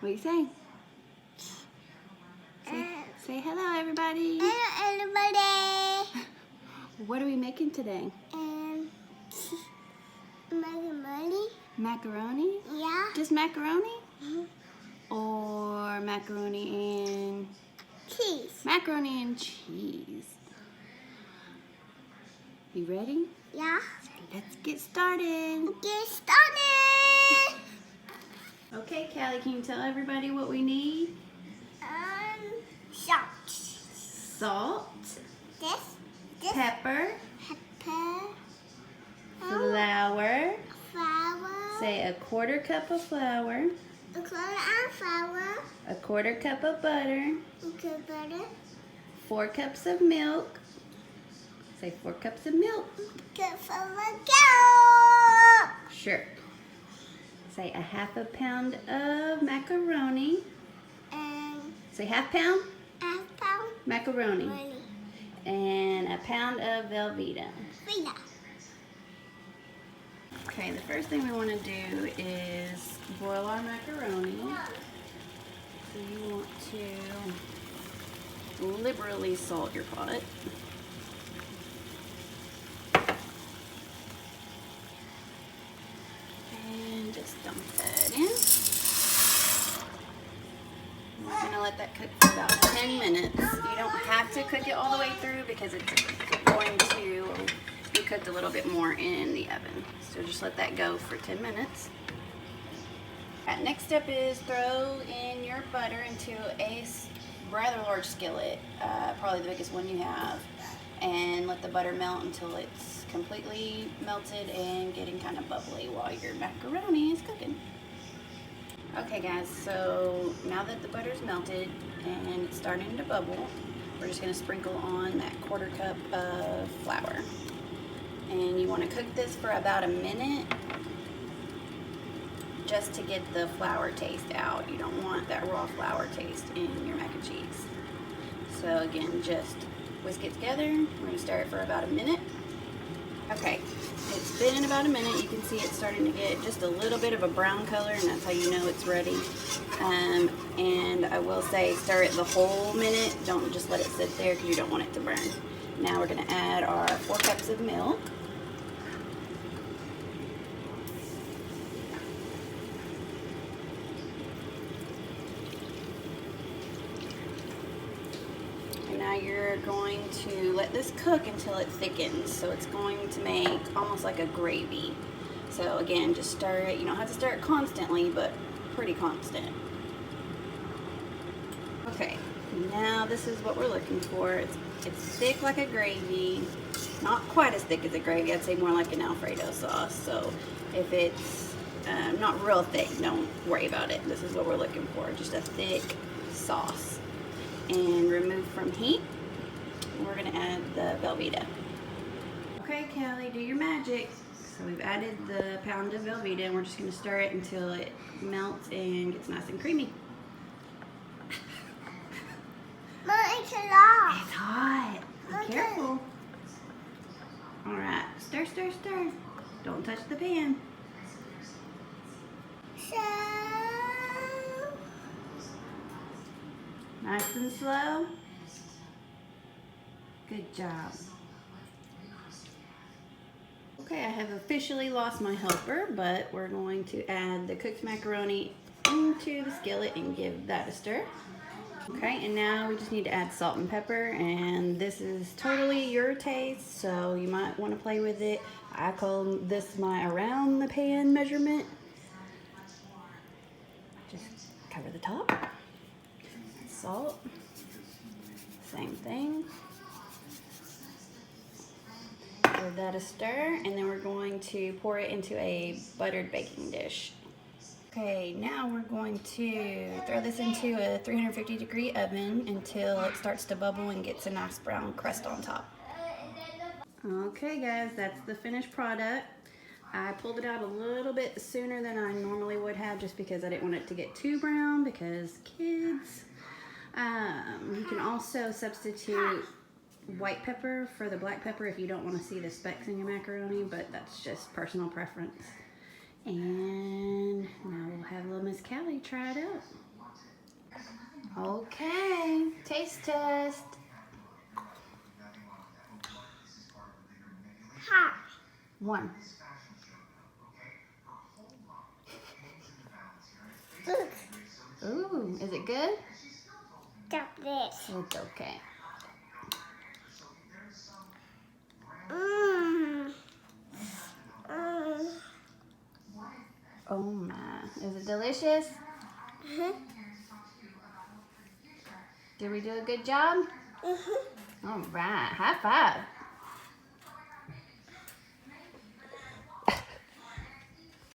What do you say? Say hello, everybody. Hello, everybody. What are we making today? Macaroni. Macaroni? Yeah. Just macaroni? Mm-hmm. Or macaroni and... Cheese. Macaroni and cheese. You ready? Yeah. Let's get started. Get started. Okay, Callie, can you tell everybody what we need? Salt. Salt. This. Pepper. Pepper. Flour. Flour. Say a 1/4 cup of flour. A quarter of flour. A 1/4 cup of butter. Okay, butter. 4 cups of milk. Say 4 cups of milk. Cup of milk. Sure. Say a 1/2 pound of macaroni. And Say 1/2 pound a pound macaroni. money. And a pound of Velveeta. Vita. Okay, the first thing we want to do is boil our macaroni. So you want to liberally salt your pot. And just dump that in. We're going to let that cook for about 10 minutes. You don't have to cook it all the way through because it's going to be cooked a little bit more in the oven. So just let that go for 10 minutes. Next step is throw in your butter into a rather large skillet, probably the biggest one you have, and let the butter melt until it's completely melted and getting kind of bubbly while your macaroni is cooking. Okay guys, so now that the butter's melted and it's starting to bubble, we're just going to sprinkle on that 1/4 cup of flour. And you want to cook this for about a minute just to get the flour taste out. You don't want that raw flour taste in your mac and cheese. So again, just whisk it together. We're going to stir it for about a minute. Okay, it's been about a minute. You can see it's starting to get just a little bit of a brown color, and that's how you know it's ready. And I will say stir it the whole minute. Don't just let it sit there because you don't want it to burn. Now we're going to add our 4 cups of milk. And now you're going to let this cook until it thickens. So it's going to make almost like a gravy. So again, just stir it. You don't have to stir it constantly, but pretty constant. Okay, now this is what we're looking for. It's thick like a gravy. Not quite as thick as a gravy. I'd say more like an Alfredo sauce. So if it's not real thick, don't worry about it. This is what we're looking for. Just a thick sauce. And remove from heat. We're going to add the Velveeta. Okay, Callie, do your magic. So we've added the pound of Velveeta, and we're just going to stir it until it melts and gets nice and creamy. Mom, it's hot. It's hot. Be careful. All right, stir, stir, stir. Don't touch the pan. So, Nice and slow. Good job. Okay, I have officially lost my helper, but we're going to add the cooked macaroni into the skillet and give that a stir. Okay, and now we just need to add salt and pepper, and this is totally your taste, so you might want to play with it. I call this my around the pan measurement. Just cover the top. Salt, same thing. Give that a stir, and then we're going to pour it into a buttered baking dish. Okay, now we're going to throw this into a 350-degree oven until it starts to bubble and gets a nice brown crust on top. Okay guys, that's the finished product. I pulled it out a little bit sooner than I normally would have just because I didn't want it to get too brown because kids. You can also substitute white pepper for the black pepper if you don't want to see the specks in your macaroni, but that's just personal preference. And now we'll have little Miss Callie try it out. Okay, taste test. Hot. 1. Ooh, is it good? Stop this. It's okay. Mmm. Mmm. Oh my, is it delicious? Did we do a good job? All right, high five.